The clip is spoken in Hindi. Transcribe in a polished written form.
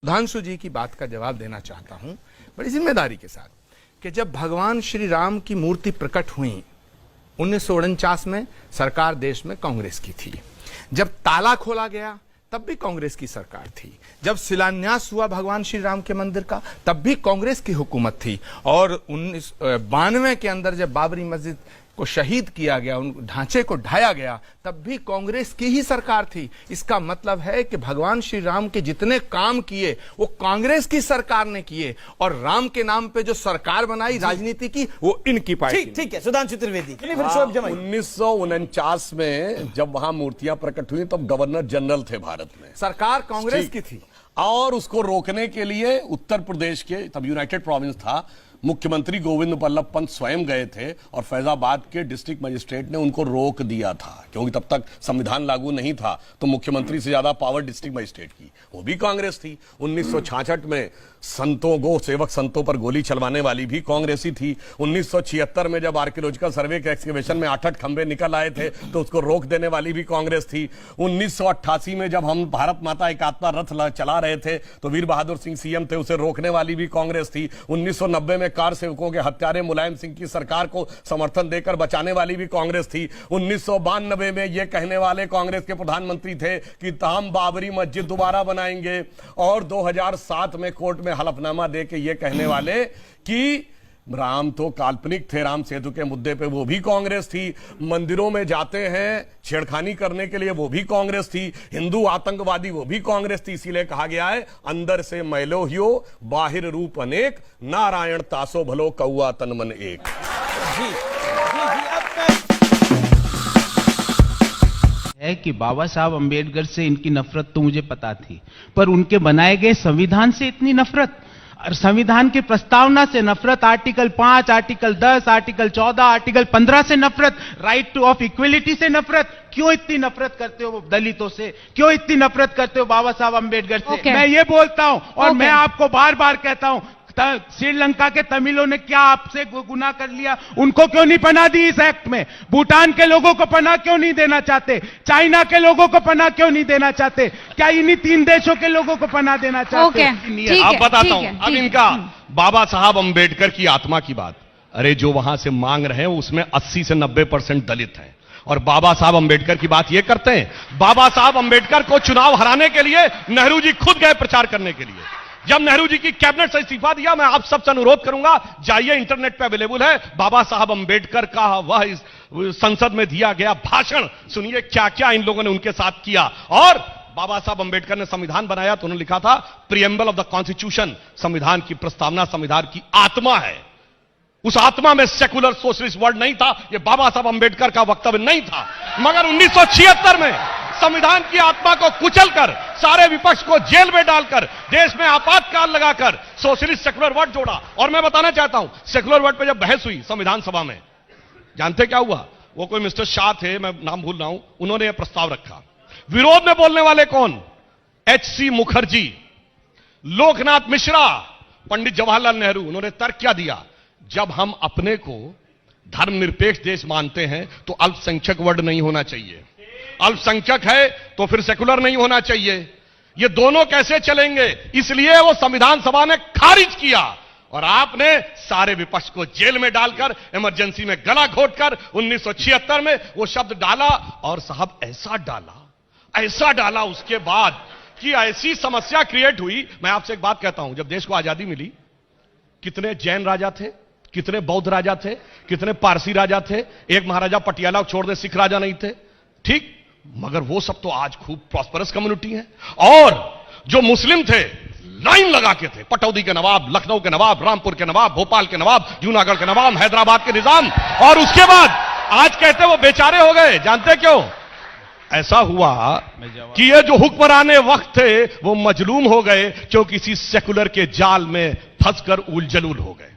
सुधांशु जी की बात का जवाब देना चाहता हूं बड़ी जिम्मेदारी के साथ कि जब भगवान श्री राम की मूर्ति प्रकट हुई 1949 में, सरकार देश में कांग्रेस की थी। जब ताला खोला गया तब भी कांग्रेस की सरकार थी। जब शिलान्यास हुआ भगवान श्री राम के मंदिर का तब भी कांग्रेस की हुकूमत थी। और 1992 के अंदर जब बाबरी मस्जिद को शहीद किया गया, उन ढांचे को ढाया गया, तब भी कांग्रेस की ही सरकार थी। इसका मतलब है कि भगवान श्री राम के जितने काम किए वो कांग्रेस की सरकार ने किए, और राम के नाम पे जो सरकार बनाई, राजनीति की, वो इनकी पार्टी। ठीक है, सुधांशु त्रिवेदी। 1949 में जब वहां मूर्तियां प्रकट हुई तब गवर्नर जनरल थे भारत में, सरकार कांग्रेस की थी। और उसको रोकने के लिए उत्तर प्रदेश के, तब यूनाइटेड प्रोविंस था, मुख्यमंत्री गोविंद बल्लभ पंत स्वयं गए थे और फैजाबाद के डिस्ट्रिक्ट मजिस्ट्रेट ने उनको रोक दिया था, क्योंकि तब तक संविधान लागू नहीं था। तो मुख्यमंत्री से ज्यादा पावर डिस्ट्रिक्ट मजिस्ट्रेट की, वो भी कांग्रेस थी। 1966 में संतों, गो सेवक संतों पर गोली चलवाने वाली भी कांग्रेसी थी। 1976 में जब आर्कियोलॉजिकल सर्वे के एक्सकवेशन में 8 खंबे निकल आए थे तो उसको रोक देने वाली भी कांग्रेस थी। 1988 में जब हम भारत माता एकात्मता रथ चला रहे थे तो वीर बहादुर सिंह सीएम थे, उसे रोकने वाली भी कांग्रेस थी। 1990 में कार सेवकों के हत्यारे मुलायम सिंह की सरकार को समर्थन देकर बचाने वाली भी कांग्रेस थी। 1992 में यह कहने वाले कांग्रेस के प्रधानमंत्री थे कि हम बाबरी मस्जिद दोबारा बनाएंगे, और 2007 में कोर्ट में हलफनामा दे के ये कहने वाले कि राम तो काल्पनिक थे, राम सेतु के मुद्दे पे वो भी कांग्रेस थी। मंदिरों में जाते हैं छेड़खानी करने के लिए, वो भी कांग्रेस थी। हिंदू आतंकवादी, वो भी कांग्रेस थी। इसीलिए कहा गया है, अंदर से मैलो हियो, बाहिर रूप अनेक, नारायण तासो भलो कौआ तन मन एक। है कि बाबा साहब अंबेडकर से इनकी नफरत तो मुझे पता थी, पर उनके बनाए गए संविधान से इतनी नफरत, और संविधान की प्रस्तावना से नफरत, आर्टिकल 5, आर्टिकल 10, आर्टिकल 14, आर्टिकल 15 से नफरत, राइट टू ऑफ इक्वलिटी से नफरत। क्यों इतनी नफरत करते हो दलितों से? क्यों इतनी नफरत करते हो बाबा साहब अंबेडकर से? मैं ये बोलता हूं, और मैं आपको बार बार कहता हूं, श्रीलंका के तमिलों ने क्या आपसे गुनाह कर लिया? उनको क्यों नहीं पनाह दी इस एक्ट में? भूटान के लोगों को पनाह क्यों नहीं देना चाहते? चाइना के लोगों को पनाह क्यों नहीं देना चाहते? क्या इन्हीं 3 देशों के लोगों को पनाह देना चाहते? अब बताता हूं, अब इनका बाबा साहब अंबेडकर की आत्मा की बात। अरे जो वहां से मांग रहे हैं उसमें 80 से 90% दलित हैं, और बाबा साहब अंबेडकर की बात ये करते हैं। बाबा साहब अंबेडकर को चुनाव हराने के लिए नेहरू जी खुद गए प्रचार करने के लिए। जब नेहरू जी की कैबिनेट से इस्तीफा दिया, मैं आप सबसे अनुरोध करूंगा, जाइए, इंटरनेट पे अवेलेबल है, बाबा साहब अंबेडकर का वह इस संसद में दिया गया भाषण सुनिए, क्या क्या इन लोगों ने उनके साथ किया। और बाबा साहब अंबेडकर ने संविधान बनाया तो उन्होंने लिखा था, प्रीएम्बल ऑफ द कॉन्स्टिट्यूशन, संविधान की प्रस्तावना संविधान की आत्मा है। उस आत्मा में सेकुलर सोशलिस्ट वर्ड नहीं था, यह बाबा साहब अंबेडकर का वक्तव्य नहीं था। मगर 1976 में संविधान की आत्मा को कुचलकर, सारे विपक्ष को जेल में डालकर, देश में आपातकाल लगाकर सोशलिस्ट सेकुलर वर्ड जोड़ा। और मैं बताना चाहता हूं, सेकुलर वर्ड पे जब बहस हुई संविधान सभा में, जानते क्या हुआ? वो कोई मिस्टर शाह थे, मैं नाम भूल रहा हूं, उन्होंने यह प्रस्ताव रखा। विरोध में बोलने वाले कौन? एचसी मुखर्जी, लोकनाथ मिश्रा, पंडित जवाहरलाल नेहरू। उन्होंने तर्क क्या दिया? जब हम अपने को धर्मनिरपेक्ष देश मानते हैं तो अल्पसंख्यक वर्ड नहीं होना चाहिए, अल्पसंख्यक है तो फिर सेकुलर नहीं होना चाहिए। ये दोनों कैसे चलेंगे? इसलिए वो संविधान सभा ने खारिज किया, और आपने सारे विपक्ष को जेल में डालकर, इमरजेंसी में गला घोटकर 1976 में वो शब्द डाला। और साहब ऐसा डाला उसके बाद कि ऐसी समस्या क्रिएट हुई। मैं आपसे एक बात कहता हूं, जब देश को आजादी मिली, कितने जैन राजा थे, कितने बौद्ध राजा थे, कितने पारसी राजा थे, एक महाराजा पटियाला को छोड़ दे सिख राजा नहीं थे, ठीक? मगर वो सब तो आज खूब प्रॉस्परस कम्युनिटी है। और जो मुस्लिम थे, लाइन लगा के थे, पटौदी के नवाब, लखनऊ के नवाब, रामपुर के नवाब, भोपाल के नवाब, जूनागढ़ के नवाब, हैदराबाद के निजाम। और उसके बाद आज कहते वो बेचारे हो गए। जानते क्यों? ऐसा हुआ कि ये जो हुक्मराने वक्त थे वो मजलूम हो गए, क्योंकि किसी सेकुलर के जाल में फंसकर उलझलूल हो गए।